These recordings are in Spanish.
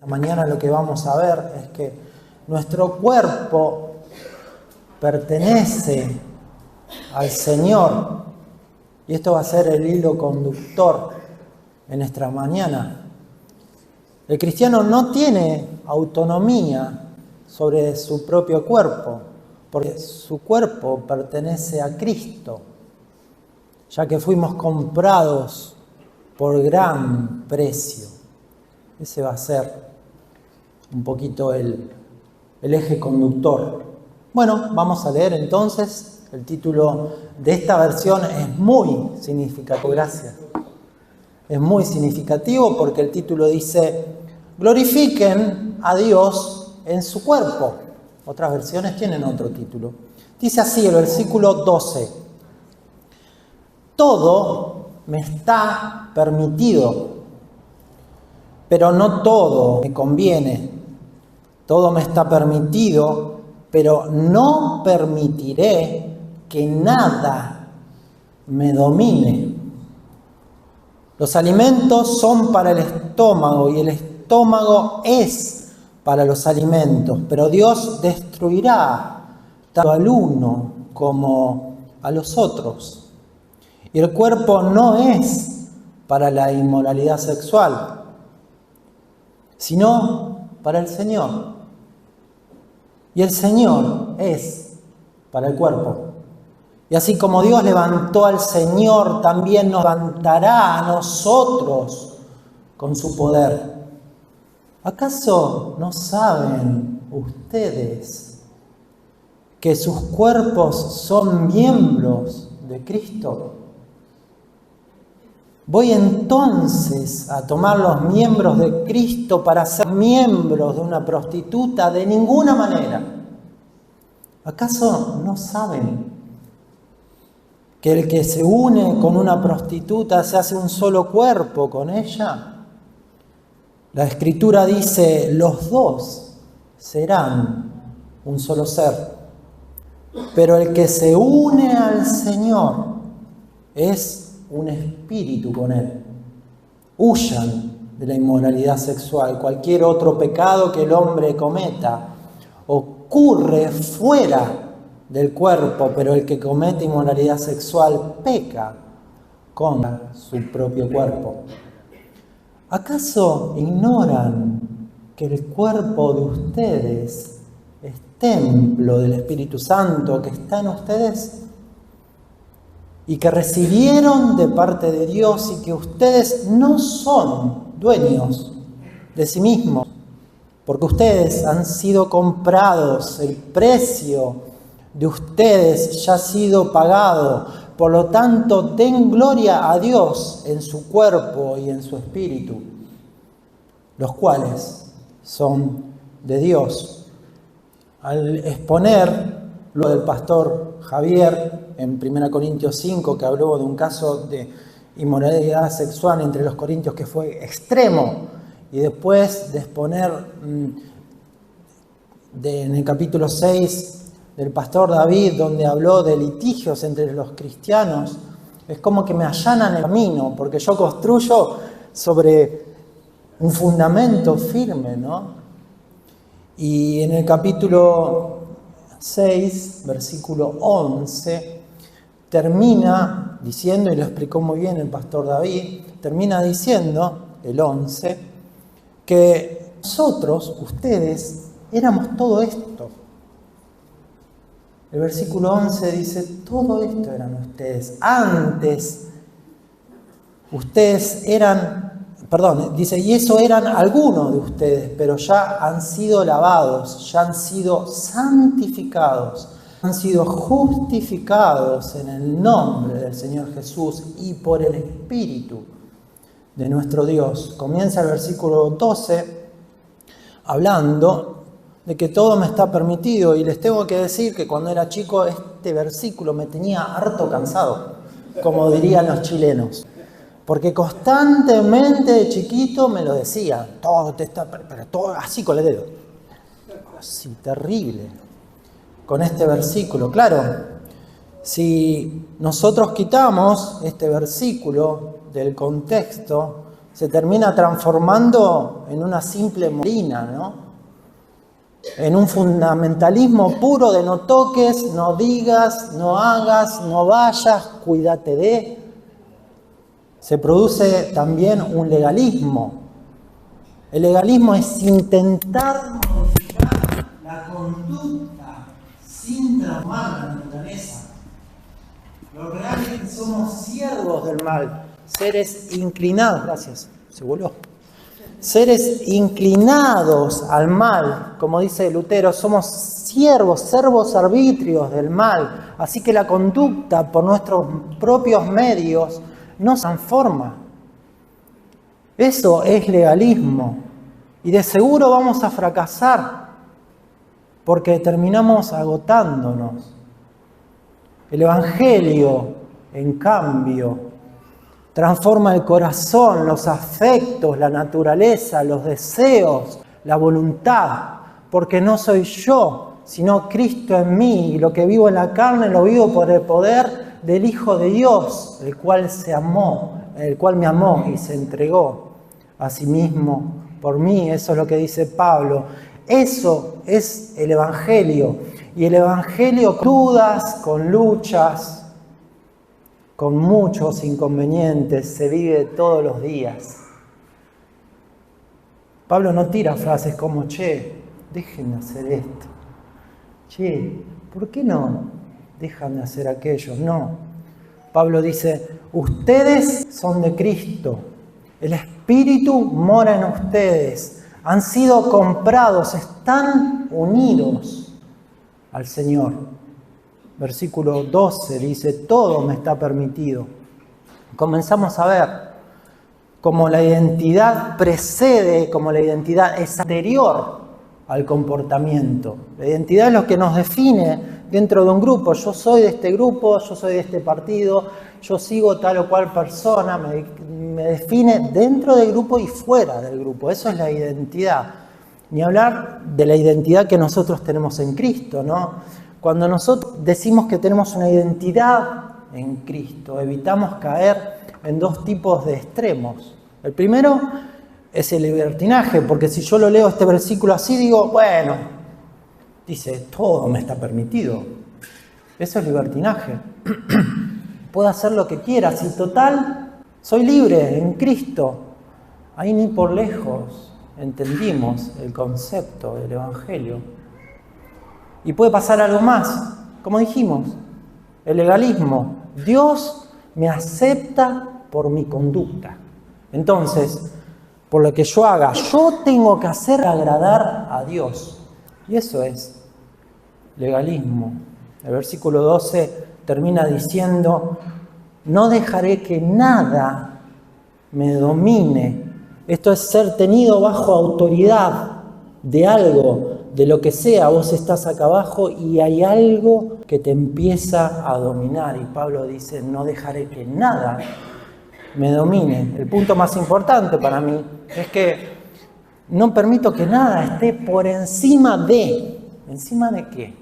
Mañana lo que vamos a ver es que nuestro cuerpo pertenece al Señor. Y esto va a ser el hilo conductor en nuestra mañana. El cristiano no tiene autonomía sobre su propio cuerpo, porque su cuerpo pertenece a Cristo, ya que fuimos comprados por gran precio. Ese va a ser un poquito el eje conductor. Bueno, vamos a leer entonces. El título de esta versión es muy significativo. Gracias. Es muy significativo porque el título dice: glorifiquen a Dios en su cuerpo. Otras versiones tienen otro título. Dice así el versículo 12: todo me está permitido, pero no todo me conviene. Todo me está permitido, pero no permitiré que nada me domine. Los alimentos son para el estómago y el estómago es para los alimentos, pero Dios destruirá tanto al uno como a los otros. Y el cuerpo no es para la inmoralidad sexual, sino para el Señor. Y el Señor es para el cuerpo. Y así como Dios levantó al Señor, también nos levantará a nosotros con su poder. ¿Acaso no saben ustedes que sus cuerpos son miembros de Cristo? ¿Voy entonces a tomar los miembros de Cristo para ser miembros de una prostituta? De ninguna manera. ¿Acaso no saben que el que se une con una prostituta se hace un solo cuerpo con ella? La Escritura dice: los dos serán un solo ser. Pero el que se une al Señor es un espíritu con Él. Huyan de la inmoralidad sexual. Cualquier otro pecado que el hombre cometa ocurre fuera del cuerpo, pero el que comete inmoralidad sexual peca contra su propio cuerpo. ¿Acaso ignoran que el cuerpo de ustedes es templo del Espíritu Santo que está en ustedes y que recibieron de parte de Dios, y que ustedes no son dueños de sí mismos, porque ustedes han sido comprados, el precio de ustedes ya ha sido pagado? Por lo tanto, den gloria a Dios en su cuerpo y en su espíritu, los cuales son de Dios. Al exponer lo del pastor Javier en 1 Corintios 5, que habló de un caso de inmoralidad sexual entre los corintios que fue extremo, y después de exponer en el capítulo 6 del pastor David, donde habló de litigios entre los cristianos, es como que me allanan el camino, porque yo construyo sobre un fundamento firme, ¿no? Y en el capítulo 6, versículo 11, termina diciendo, y lo explicó muy bien el pastor David, termina diciendo, el 11, que nosotros, ustedes, éramos todo esto. El versículo 11 dice: todo esto eran ustedes. Antes, ustedes dice, y eso eran algunos de ustedes, pero ya han sido lavados, ya han sido santificados, han sido justificados en el nombre del Señor Jesús y por el Espíritu de nuestro Dios. Comienza el versículo 12 hablando de que todo me está permitido, y les tengo que decir que cuando era chico este versículo me tenía harto cansado, como dirían los chilenos, porque constantemente de chiquito me lo decían: todo te está, pero todo así con el dedo, así terrible, con este versículo. Claro, si nosotros quitamos este versículo del contexto, se termina transformando en una simple molina, ¿no? En un fundamentalismo puro de no toques, no digas, no hagas, no vayas, cuídate de. Se produce también un legalismo. El legalismo es intentar modificar la conducta sin transformar la naturaleza. Lo real es que somos siervos del mal, seres inclinados, gracias, se voló. Seres inclinados al mal, como dice Lutero, somos servos arbitrios del mal. Así que la conducta por nuestros propios medios no se transforma. Eso es legalismo. Y de seguro vamos a fracasar porque terminamos agotándonos. El Evangelio, en cambio, transforma el corazón, los afectos, la naturaleza, los deseos, la voluntad, porque no soy yo, sino Cristo en mí, y lo que vivo en la carne lo vivo por el poder del Hijo de Dios, el cual me amó y se entregó a sí mismo por mí. Eso es lo que dice Pablo. Eso es el Evangelio. Y el Evangelio con dudas, con luchas, con muchos inconvenientes, se vive todos los días. Pablo no tira frases como, che, dejen de hacer esto. Che, ¿por qué no dejan de hacer aquello? No. Pablo dice, ustedes son de Cristo. El Espíritu mora en ustedes. Han sido comprados, están unidos al Señor. Versículo 12 dice, todo me está permitido. Comenzamos a ver cómo la identidad precede, como la identidad es anterior al comportamiento. La identidad es lo que nos define dentro de un grupo. Yo soy de este grupo, yo soy de este partido, yo sigo tal o cual persona, me define dentro del grupo y fuera del grupo. Eso es la identidad. Ni hablar de la identidad que nosotros tenemos en Cristo, ¿no? Cuando nosotros decimos que tenemos una identidad en Cristo, evitamos caer en dos tipos de extremos. El primero es el libertinaje, porque si yo lo leo este versículo así, digo, bueno, dice, todo me está permitido. Eso es libertinaje. Puedo hacer lo que quiera, si total, soy libre en Cristo. Ahí ni por lejos entendimos el concepto del Evangelio. Y puede pasar algo más, como dijimos, el legalismo. Dios me acepta por mi conducta. Entonces, por lo que yo haga, yo tengo que hacer agradar a Dios. Y eso es legalismo. El versículo 12 termina diciendo, no dejaré que nada me domine. Esto es ser tenido bajo autoridad de algo, de lo que sea. Vos estás acá abajo y hay algo que te empieza a dominar. Y Pablo dice, no dejaré que nada me domine. El punto más importante para mí es que no permito que nada esté por encima de. ¿Encima de qué?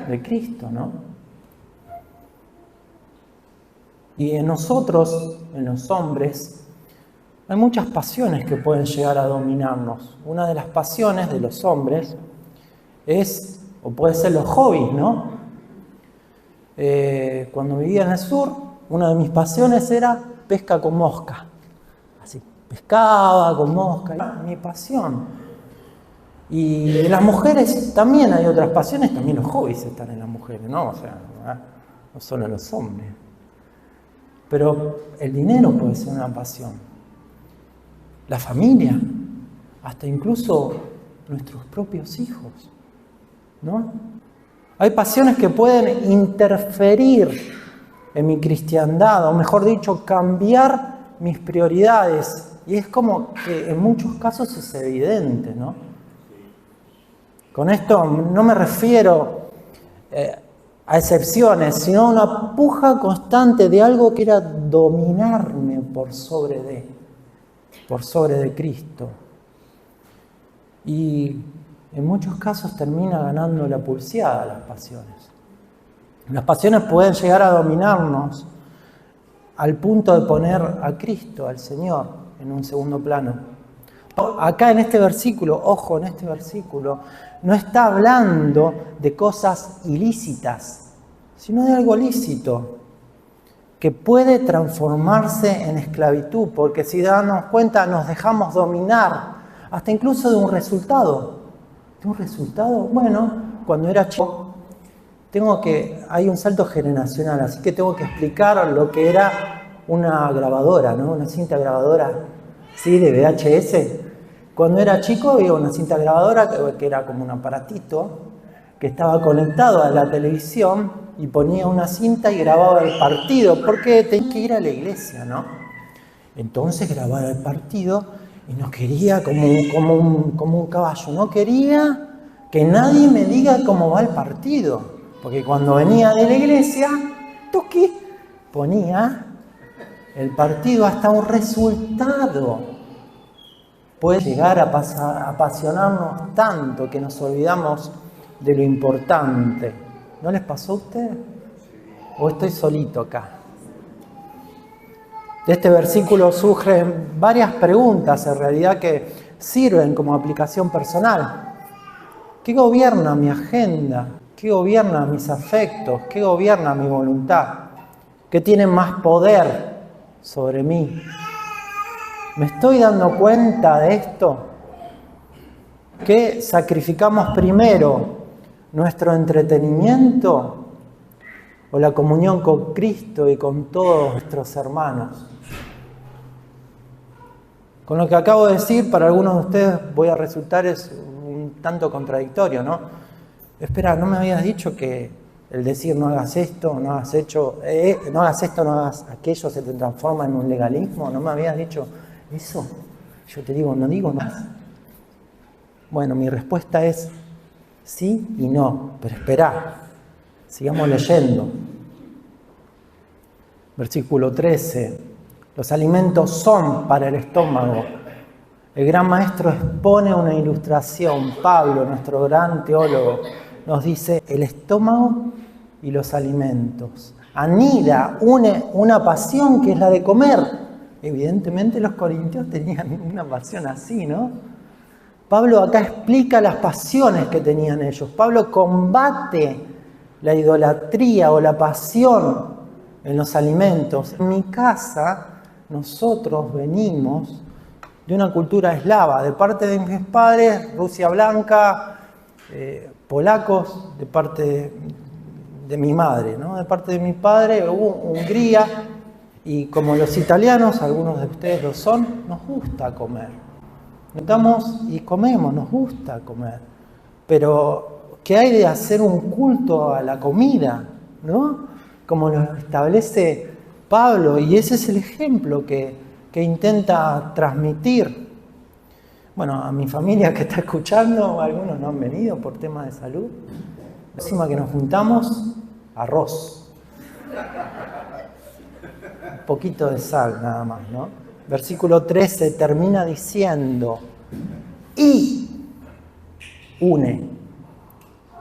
De Cristo, ¿no? Y en nosotros, en los hombres, hay muchas pasiones que pueden llegar a dominarnos. Una de las pasiones de los hombres es, o puede ser los hobbies, ¿no? Cuando vivía en el sur, una de mis pasiones era pesca con mosca. Así, pescaba con mosca, era mi pasión. Y en las mujeres también hay otras pasiones, también los hobbies están en las mujeres, ¿no? O sea, no solo en los hombres. Pero el dinero puede ser una pasión. La familia, hasta incluso nuestros propios hijos, ¿no? Hay pasiones que pueden interferir en mi cristiandad, o mejor dicho, cambiar mis prioridades. Y es como que en muchos casos es evidente, ¿no? Con esto no me refiero a excepciones, sino a una puja constante de algo que era dominarme por sobre de Cristo. Y en muchos casos termina ganando la pulseada las pasiones. Las pasiones pueden llegar a dominarnos al punto de poner a Cristo, al Señor, en un segundo plano. Acá en este versículo, ojo, en este versículo, no está hablando de cosas ilícitas, sino de algo lícito, que puede transformarse en esclavitud, porque si damos cuenta nos dejamos dominar, hasta incluso de un resultado. ¿De un resultado? Bueno, cuando era chico, hay un salto generacional, así que tengo que explicar lo que era una grabadora, ¿no? Una cinta grabadora, ¿sí? De VHS. Cuando era chico había una cinta grabadora que era como un aparatito que estaba conectado a la televisión y ponía una cinta y grababa el partido, porque tenía que ir a la iglesia, ¿no? Entonces grababa el partido y no quería como un caballo, no quería que nadie me diga cómo va el partido. Porque cuando venía de la iglesia, toqui, ponía el partido hasta un resultado. Puede llegar a apasionarnos tanto que nos olvidamos de lo importante. ¿No les pasó a ustedes? ¿O estoy solito acá? De este versículo surgen varias preguntas en realidad que sirven como aplicación personal. ¿Qué gobierna mi agenda? ¿Qué gobierna mis afectos? ¿Qué gobierna mi voluntad? ¿Qué tiene más poder sobre mí? ¿Me estoy dando cuenta de esto? ¿Qué sacrificamos primero? ¿Nuestro entretenimiento o la comunión con Cristo y con todos nuestros hermanos? Con lo que acabo de decir, para algunos de ustedes voy a resultar es un tanto contradictorio, ¿no? Espera, ¿no me habías dicho que el decir no hagas esto, no hagas no hagas esto, no hagas aquello se te transforma en un legalismo? ¿No me habías dicho eso? Yo te digo, no digo más. Bueno, mi respuesta es sí y no, pero esperá, sigamos leyendo. Versículo 13. Los alimentos son para el estómago. El gran maestro expone una ilustración. Pablo, nuestro gran teólogo, nos dice el estómago y los alimentos. Anida, une una pasión que es la de comer. Evidentemente los corintios tenían una pasión así, ¿no? Pablo acá explica las pasiones que tenían ellos. Pablo combate la idolatría o la pasión en los alimentos. En mi casa nosotros venimos de una cultura eslava, de parte de mis padres, Rusia blanca, polacos, de parte de mi madre, ¿no? De parte de mi padre, Hungría, y como los italianos, algunos de ustedes lo son, nos gusta comer. Notamos y comemos, nos gusta comer. Pero, ¿qué hay de hacer un culto a la comida, ¿no? Como lo establece Pablo, y ese es el ejemplo que intenta transmitir. Bueno, a mi familia que está escuchando, algunos no han venido por temas de salud. Encima que nos juntamos, arroz. Un poquito de sal nada más, ¿no? Versículo 13 termina diciendo, y une.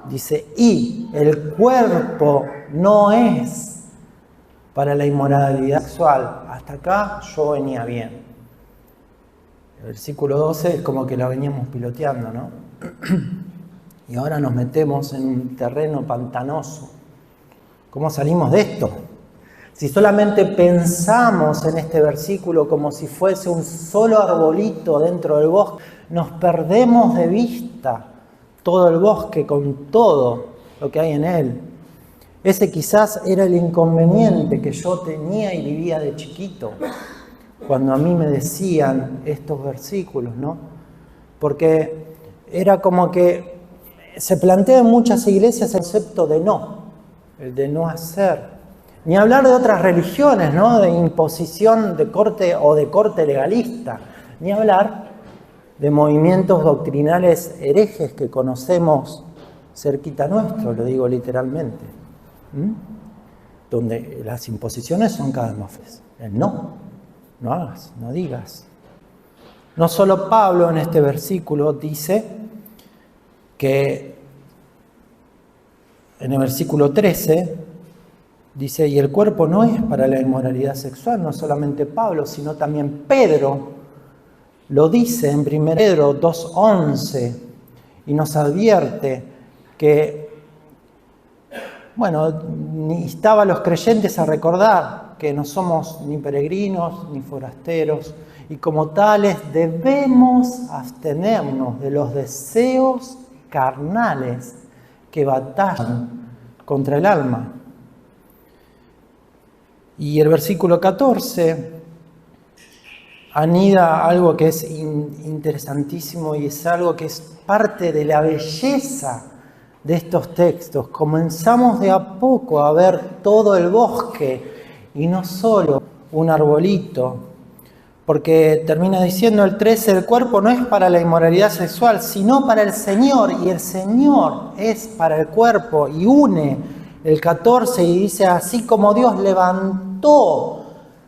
Dice, y el cuerpo no es para la inmoralidad sexual. Hasta acá yo venía bien. El versículo 12 es como que la veníamos piloteando, ¿no? Y ahora nos metemos en un terreno pantanoso. ¿Cómo salimos de esto? Si solamente pensamos en este versículo como si fuese un solo arbolito dentro del bosque, nos perdemos de vista todo el bosque con todo lo que hay en él. Ese quizás era el inconveniente que yo tenía y vivía de chiquito, cuando a mí me decían estos versículos, ¿no? Porque era como que se plantea en muchas iglesias el concepto de no, el de no hacer. Ni hablar de otras religiones, ¿no? De imposición de corte o de corte legalista. Ni hablar de movimientos doctrinales herejes que conocemos cerquita nuestro, lo digo literalmente. Donde las imposiciones son cada vez más fuertes. El no hagas, no digas. No solo Pablo en este versículo dice que en el versículo 13 Dice, y el cuerpo no es para la inmoralidad sexual, no solamente Pablo, sino también Pedro lo dice en 1 Pedro 2:11 y nos advierte que, instaba a los creyentes a recordar que no somos ni peregrinos ni forasteros y como tales debemos abstenernos de los deseos carnales que batallan contra el alma. Y el versículo 14 anida algo que es interesantísimo y es algo que es parte de la belleza de estos textos. Comenzamos de a poco a ver todo el bosque y no solo un arbolito, porque termina diciendo el 13, el cuerpo no es para la inmoralidad sexual, sino para el Señor, y el Señor es para el cuerpo, y une el 14 y dice, así como Dios levantó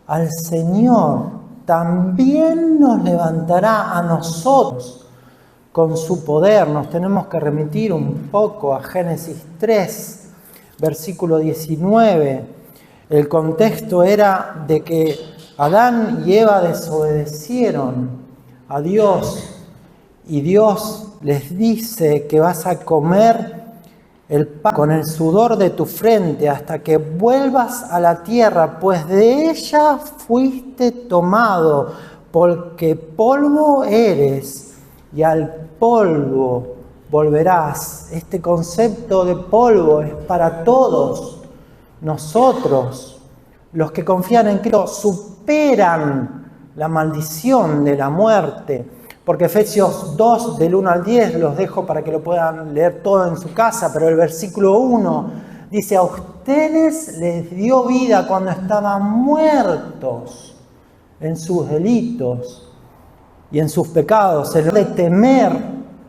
al Señor, también nos levantará a nosotros con su poder. Nos tenemos que remitir un poco a Génesis 3, versículo 19. El contexto era de que Adán y Eva desobedecieron a Dios y Dios les dice que vas a comer el pan con el sudor de tu frente hasta que vuelvas a la tierra, pues de ella fuiste tomado, porque polvo eres y al polvo volverás. Este concepto de polvo es para todos nosotros. Los que confían en Cristo superan la maldición de la muerte. Porque Efesios 2, del 1 al 10, los dejo para que lo puedan leer todo en su casa, pero el versículo 1 dice, a ustedes les dio vida cuando estaban muertos en sus delitos y en sus pecados. En lugar de temer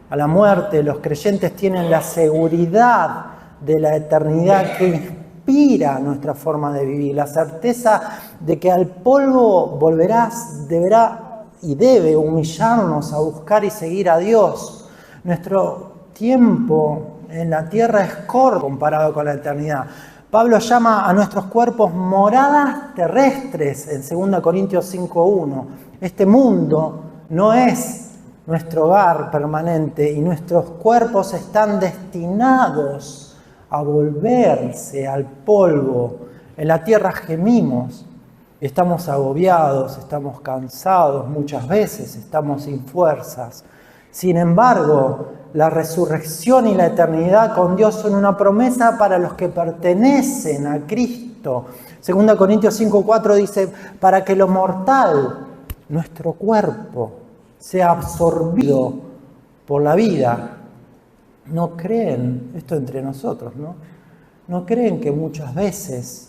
a la muerte, los creyentes tienen la seguridad de la eternidad que inspira nuestra forma de vivir, la certeza de que al polvo volverás, deberá y debe humillarnos a buscar y seguir a Dios. Nuestro tiempo en la tierra es corto comparado con la eternidad. Pablo llama a nuestros cuerpos moradas terrestres en 2 Corintios 5:1. Este mundo no es nuestro hogar permanente y nuestros cuerpos están destinados a volverse al polvo. En la tierra gemimos. Estamos agobiados, estamos cansados muchas veces, estamos sin fuerzas. Sin embargo, la resurrección y la eternidad con Dios son una promesa para los que pertenecen a Cristo. 2 Corintios 5:4 dice, para que lo mortal, nuestro cuerpo, sea absorbido por la vida. No creen, esto entre nosotros, ¿no? No creen que muchas veces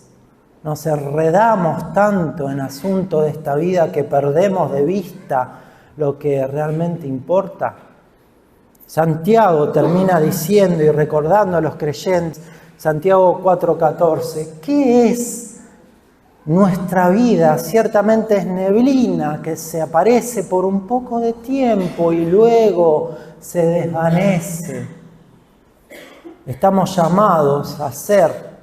nos enredamos tanto en asuntos de esta vida que perdemos de vista lo que realmente importa. Santiago termina diciendo y recordando a los creyentes, Santiago 4:14, ¿qué es nuestra vida? Ciertamente es neblina que se aparece por un poco de tiempo y luego se desvanece. Estamos llamados a ser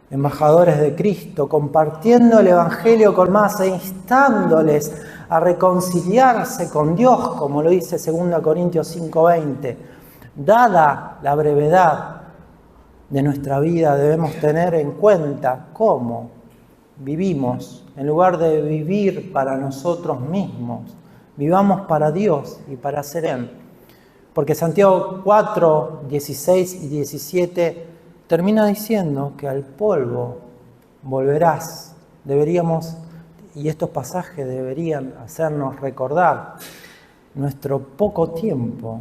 embajadores de Cristo, compartiendo el Evangelio con más e instándoles a reconciliarse con Dios, como lo dice 2 Corintios 5:20. Dada la brevedad de nuestra vida, debemos tener en cuenta cómo vivimos. En lugar de vivir para nosotros mismos, vivamos para Dios y para ser Él. Porque Santiago 4, 16 y 17 termina diciendo que al polvo volverás. Y estos pasajes deberían hacernos recordar nuestro poco tiempo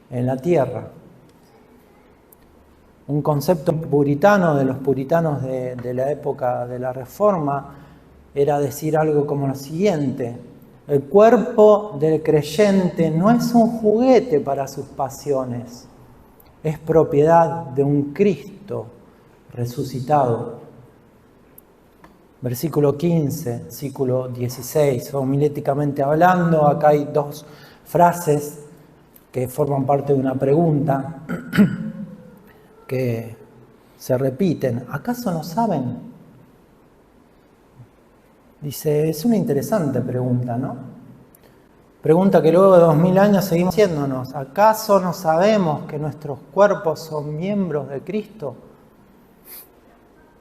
en la tierra. Un concepto puritano de los puritanos de la época de la Reforma era decir algo como lo siguiente: el cuerpo del creyente no es un juguete para sus pasiones, es propiedad de un Cristo resucitado. Versículo 15, versículo 16, homiléticamente hablando, acá hay dos frases que forman parte de una pregunta que se repiten. ¿Acaso no saben Dice, es una interesante pregunta, ¿no? Pregunta que luego de 2000 años seguimos haciéndonos. ¿Acaso no sabemos que nuestros cuerpos son miembros de Cristo?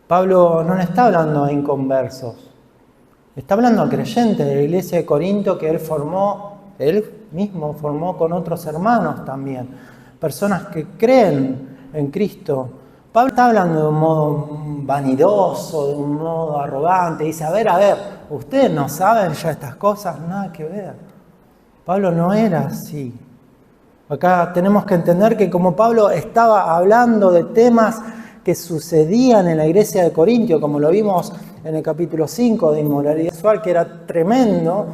Pablo no le está hablando a inconversos. Está hablando a creyentes de la iglesia de Corinto que él mismo formó con otros hermanos también. Personas que creen en Cristo. Pablo está hablando de un modo vanidoso, de un modo arrogante. Dice, a ver, ustedes no saben ya estas cosas, nada que ver. Pablo no era así. Acá tenemos que entender que como Pablo estaba hablando de temas que sucedían en la iglesia de Corintio, como lo vimos en el capítulo 5 de inmoralidad sexual, que era tremendo,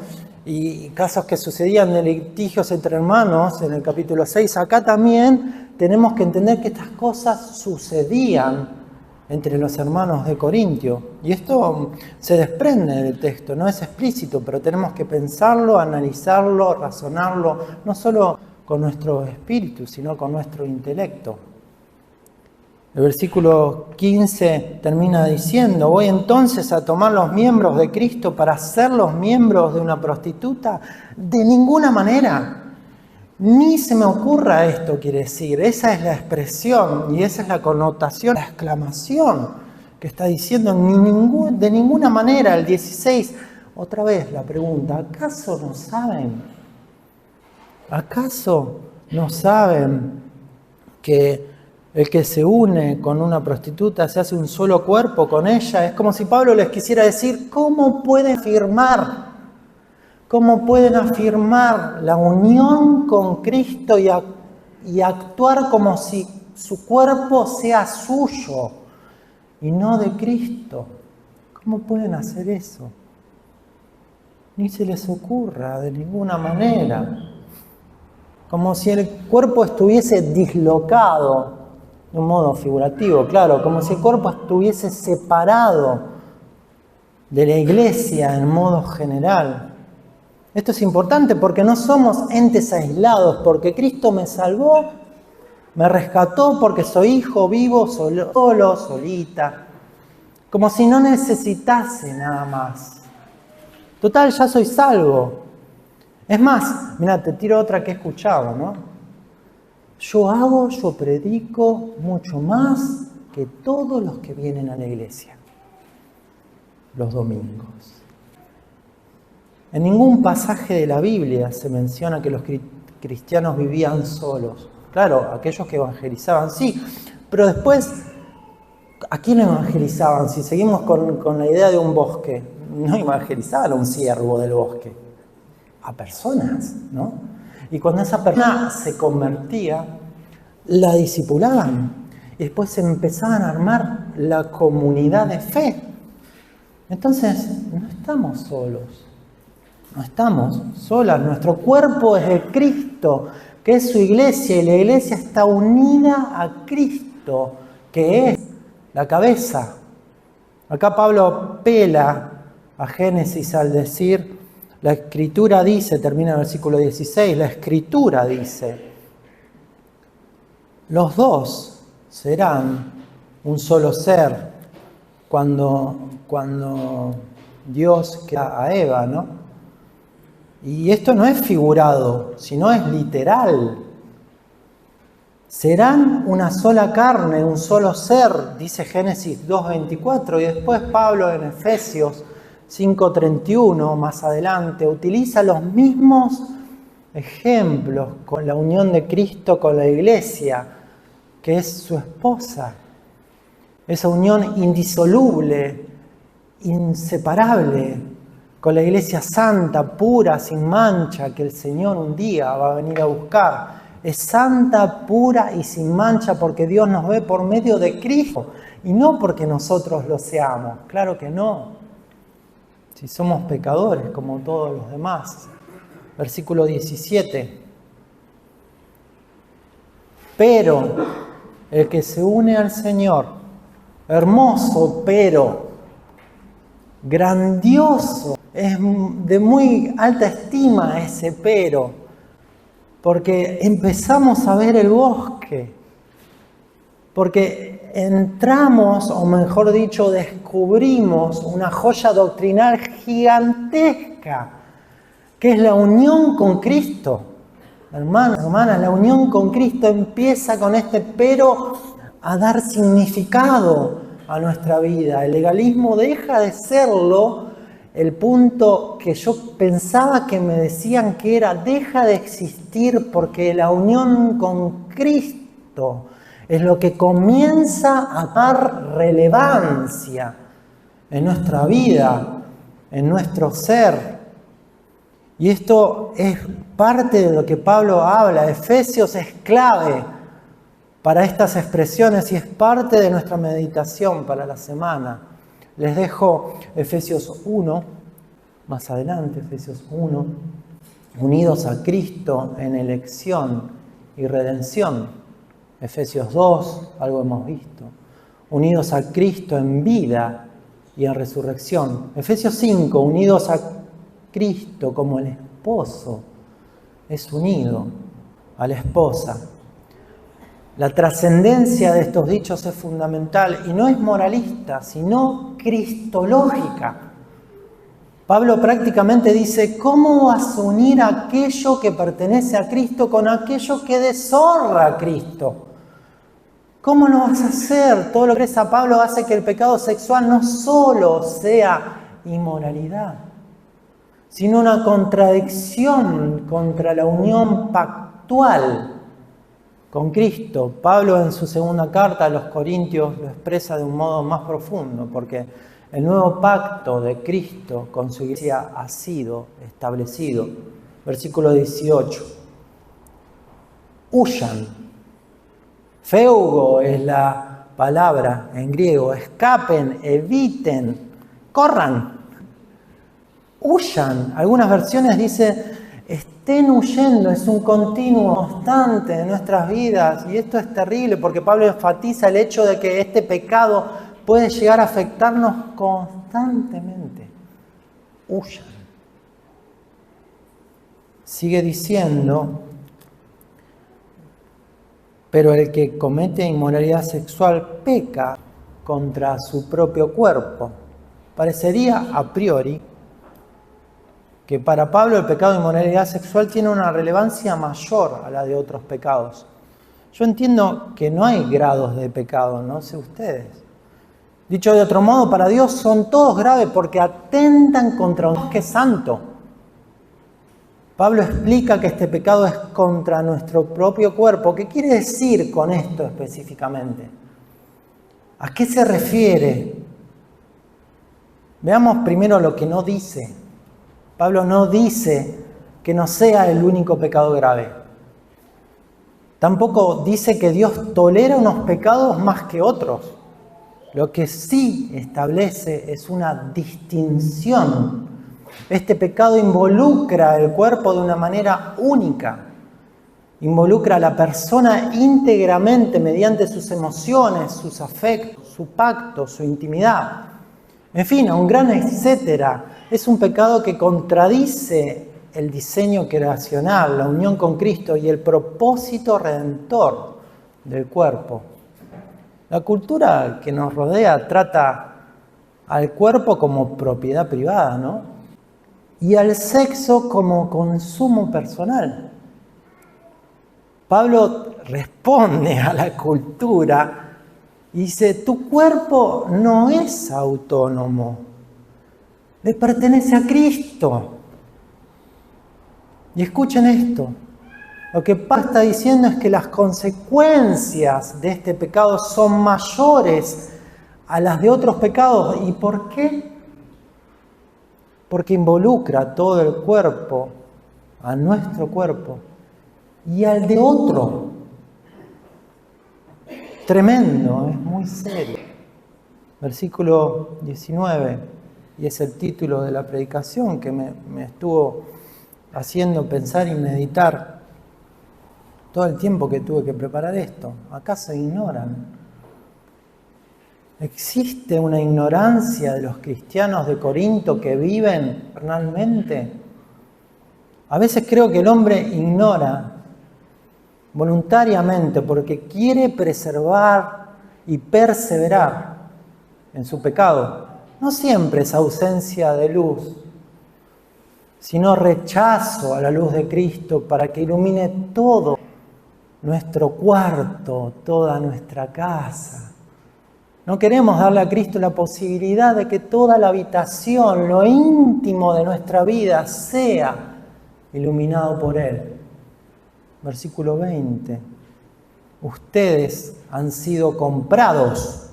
y casos que sucedían de litigios entre hermanos en el capítulo 6, acá también tenemos que entender que estas cosas sucedían entre los hermanos de Corintio. Y esto se desprende del texto, no es explícito, pero tenemos que pensarlo, analizarlo, razonarlo, no solo con nuestro espíritu, sino con nuestro intelecto. El versículo 15 termina diciendo, ¿voy entonces a tomar los miembros de Cristo para ser los miembros de una prostituta? De ninguna manera. Ni se me ocurra esto, quiere decir. Esa es la expresión y esa es la connotación, la exclamación que está diciendo de ninguna manera. El 16, otra vez la pregunta, ¿acaso no saben? ¿Acaso no saben que el que se une con una prostituta se hace un solo cuerpo con ella? Es como si Pablo les quisiera decir, ¿cómo pueden afirmar la unión con Cristo y actuar como si su cuerpo sea suyo y no de Cristo? ¿Cómo pueden hacer eso? Ni se les ocurra de ninguna manera. Como si el cuerpo estuviese dislocado, de un modo figurativo, claro, como si el cuerpo estuviese separado de la iglesia en modo general. Esto es importante porque no somos entes aislados, porque Cristo me salvó, me rescató porque soy hijo vivo, solo, solita, como si no necesitase nada más. Total, ya soy salvo. Es más, mira, te tiro otra que he escuchado, ¿no? Yo predico mucho más que todos los que vienen a la iglesia los domingos. En ningún pasaje de la Biblia se menciona que los cristianos vivían solos. Claro, aquellos que evangelizaban, sí, pero después, ¿a quién evangelizaban? Si seguimos con la idea de un bosque, no evangelizaban a un ciervo del bosque, a personas, ¿no? Y cuando esa persona se convertía, la discipulaban. Y después empezaban a armar la comunidad de fe. Entonces, no estamos solos. No estamos solas. Nuestro cuerpo es de Cristo, que es su iglesia. Y la iglesia está unida a Cristo, que es la cabeza. Acá Pablo apela a Génesis al decir, la Escritura dice, termina el versículo 16, la Escritura dice, los dos serán un solo ser cuando Dios crea a Eva, ¿no? Y esto no es figurado, sino es literal. Serán una sola carne, un solo ser, dice Génesis 2:24, y después Pablo en Efesios 5:31, más adelante, utiliza los mismos ejemplos con la unión de Cristo con la iglesia, que es su esposa. Esa unión indisoluble, inseparable, con la iglesia santa, pura, sin mancha, que el Señor un día va a venir a buscar. Es santa, pura y sin mancha porque Dios nos ve por medio de Cristo y no porque nosotros lo seamos. Claro que no. Si somos pecadores como todos los demás. Versículo 17. Pero el que se une al Señor, hermoso pero grandioso, es de muy alta estima ese pero, porque empezamos a ver el bosque, porque entramos, o mejor dicho, descubrimos una joya doctrinal gigantesca, que es la unión con Cristo. Hermanos, hermanas, la unión con Cristo empieza con este pero a dar significado a nuestra vida. El legalismo deja de serlo, el punto que yo pensaba que me decían que era, deja de existir porque la unión con Cristo es lo que comienza a dar relevancia en nuestra vida, en nuestro ser. Y esto es parte de lo que Pablo habla. Efesios es clave para estas expresiones y es parte de nuestra meditación para la semana. Les dejo Efesios 1, más adelante, Efesios 1, unidos a Cristo en elección y redención. Efesios 2, algo hemos visto. Unidos a Cristo en vida y en resurrección. Efesios 5, unidos a Cristo como el esposo es unido a la esposa. La trascendencia de estos dichos es fundamental y no es moralista, sino cristológica. Pablo prácticamente dice, ¿cómo vas a unir aquello que pertenece a Cristo con aquello que deshonra a Cristo? ¿Cómo lo vas a hacer? Todo lo que expresa Pablo hace que el pecado sexual no solo sea inmoralidad, sino una contradicción contra la unión pactual con Cristo. Pablo en su segunda carta a los Corintios lo expresa de un modo más profundo, porque el nuevo pacto de Cristo con su iglesia ha sido establecido. Versículo 18. Huyan. Feugo es la palabra en griego. Escapen, eviten, corran. Huyan. Algunas versiones dicen estén huyendo, es un continuo constante de nuestras vidas y esto es terrible porque Pablo enfatiza el hecho de que este pecado puede llegar a afectarnos constantemente. Huyan. Sigue diciendo, pero el que comete inmoralidad sexual peca contra su propio cuerpo. Parecería a priori que para Pablo el pecado de inmoralidad sexual tiene una relevancia mayor a la de otros pecados. Yo entiendo que no hay grados de pecado, no sé ustedes. Dicho de otro modo, para Dios son todos graves porque atentan contra un Dios que es santo. Pablo explica que este pecado es contra nuestro propio cuerpo. ¿Qué quiere decir con esto específicamente? ¿A qué se refiere? Veamos primero lo que no dice. Pablo no dice que no sea el único pecado grave. Tampoco dice que Dios tolera unos pecados más que otros. Lo que sí establece es una distinción. Este pecado involucra el cuerpo de una manera única. Involucra a la persona íntegramente mediante sus emociones, sus afectos, su pacto, su intimidad. En fin, un gran etcétera. Es un pecado que contradice el diseño creacional, la unión con Cristo y el propósito redentor del cuerpo. La cultura que nos rodea trata al cuerpo como propiedad privada, ¿no? Y al sexo como consumo personal. Pablo responde a la cultura y dice, tu cuerpo no es autónomo, le pertenece a Cristo. Y escuchen esto, lo que Pablo está diciendo es que las consecuencias de este pecado son mayores a las de otros pecados. ¿Y por qué? Porque involucra todo el cuerpo, a nuestro cuerpo, y al de otro. Tremendo, es muy serio. Versículo 19, y es el título de la predicación que me estuvo haciendo pensar y meditar todo el tiempo que tuve que preparar esto. Acá se ignoran. ¿Existe una ignorancia de los cristianos de Corinto que viven carnalmente? A veces creo que el hombre ignora voluntariamente porque quiere preservar y perseverar en su pecado. no siempre es ausencia de luz, sino rechazo a la luz de Cristo para que ilumine todo nuestro cuarto, toda nuestra casa. No queremos darle a Cristo la posibilidad de que toda la habitación, lo íntimo de nuestra vida, sea iluminado por Él. Versículo 20. Ustedes han sido comprados.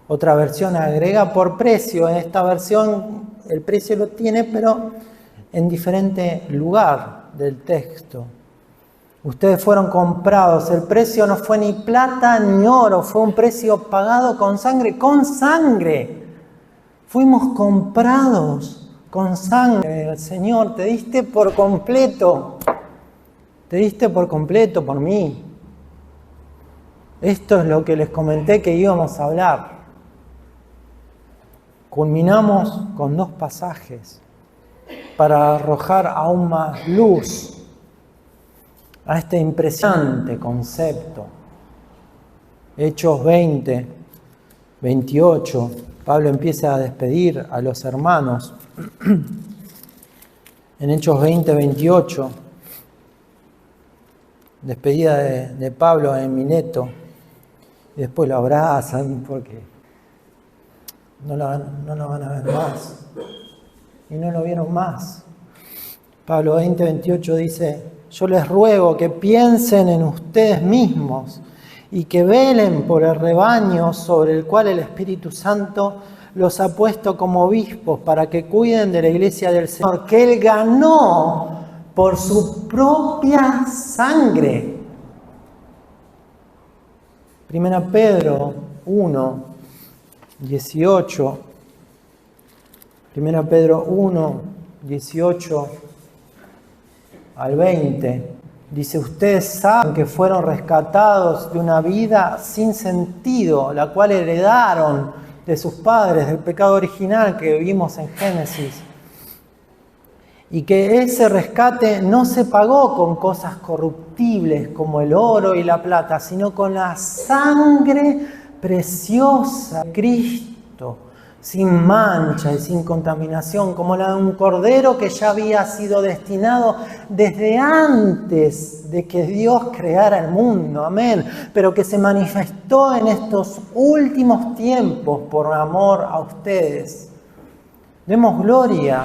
Otra versión agrega por precio. En esta versión el precio lo tiene, pero en diferente lugar del texto. Ustedes fueron comprados. El precio no fue ni plata ni oro, fue un precio pagado con sangre. ¡Con sangre! Fuimos comprados con sangre. El Señor, te diste por completo. Te diste por completo por mí. Esto es lo que les comenté que íbamos a hablar. Culminamos con 2 pasajes para arrojar aún más luz a este impresionante concepto. Hechos 20, 28, Pablo empieza a despedir a los hermanos. En Hechos 20, 28, despedida de Pablo en Mileto, y después lo abrazan porque no lo van a ver más. Y no lo vieron más. Pablo 20, 28 dice: yo les ruego que piensen en ustedes mismos y que velen por el rebaño sobre el cual el Espíritu Santo los ha puesto como obispos para que cuiden de la iglesia del Señor, que Él ganó por su propia sangre. 1 Pedro 1, 18. 1 Pedro 1, 18 al 20. Dice: ustedes saben que fueron rescatados de una vida sin sentido, la cual heredaron de sus padres, del pecado original que vimos en Génesis. Y que ese rescate no se pagó con cosas corruptibles como el oro y la plata, sino con la sangre preciosa de Cristo, sin mancha y sin contaminación, como la de un cordero que ya había sido destinado desde antes de que Dios creara el mundo, amén, pero que se manifestó en estos últimos tiempos por amor a ustedes. Demos gloria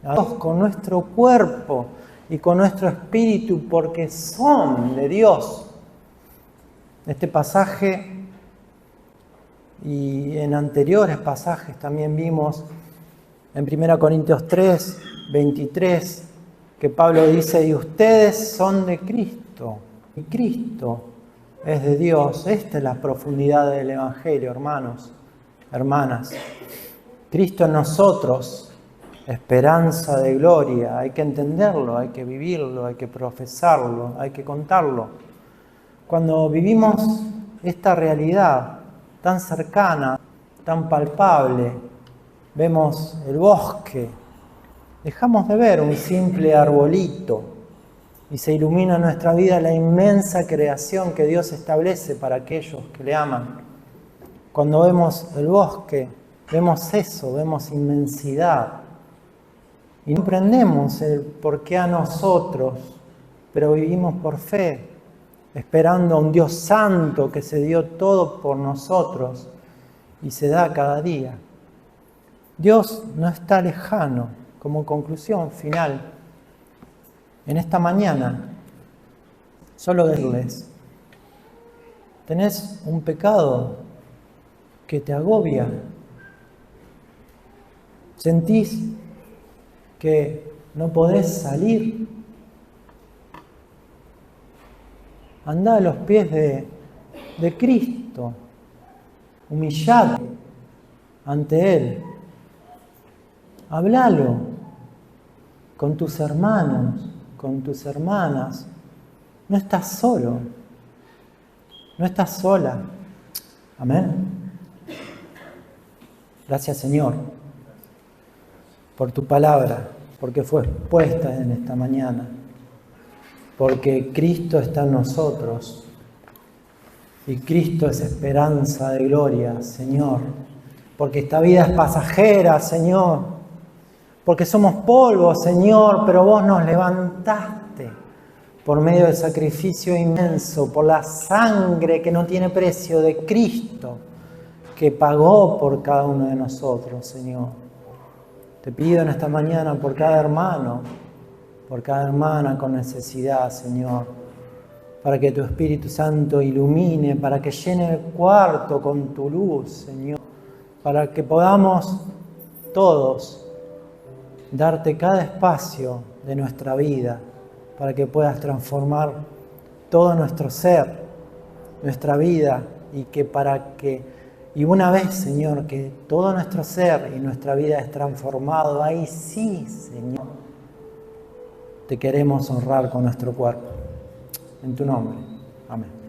a Dios con nuestro cuerpo y con nuestro espíritu, porque son de Dios. Este pasaje y en anteriores pasajes también vimos en 1 Corintios 3, 23, que Pablo dice: y ustedes son de Cristo, y Cristo es de Dios. Esta es la profundidad del Evangelio, hermanos, hermanas. Cristo en nosotros, esperanza de gloria. Hay que entenderlo, hay que vivirlo, hay que profesarlo, hay que contarlo. Cuando vivimos esta realidad tan cercana, tan palpable, vemos el bosque, dejamos de ver un simple arbolito y se ilumina en nuestra vida la inmensa creación que Dios establece para aquellos que le aman. Cuando vemos el bosque, vemos eso, vemos inmensidad y no comprendemos el por qué a nosotros, pero vivimos por fe, esperando a un Dios santo que se dio todo por nosotros y se da cada día. Dios no está lejano. Como conclusión final, en esta mañana, solo decirles: ¿tenés un pecado que te agobia? ¿Sentís que no podés salir? Andá a los pies de Cristo, humillate ante Él, háblalo con tus hermanos, con tus hermanas. No estás solo, no estás sola. Amén. Gracias, Señor, por tu palabra, porque fue expuesta en esta mañana. Porque Cristo está en nosotros y Cristo es esperanza de gloria, Señor. porque esta vida es pasajera, Señor, porque somos polvo, Señor, pero vos nos levantaste por medio del sacrificio inmenso, por la sangre que no tiene precio de Cristo, que pagó por cada uno de nosotros, Señor. Te pido en esta mañana por cada hermano, por cada hermana con necesidad, Señor, para que tu Espíritu Santo ilumine, para que llene el cuarto con tu luz, Señor, para que podamos todos darte cada espacio de nuestra vida, para que puedas transformar todo nuestro ser, nuestra vida, y una vez, Señor, que todo nuestro ser y nuestra vida es transformado, ahí sí, Señor, te queremos honrar con nuestro cuerpo. En tu nombre. Amén.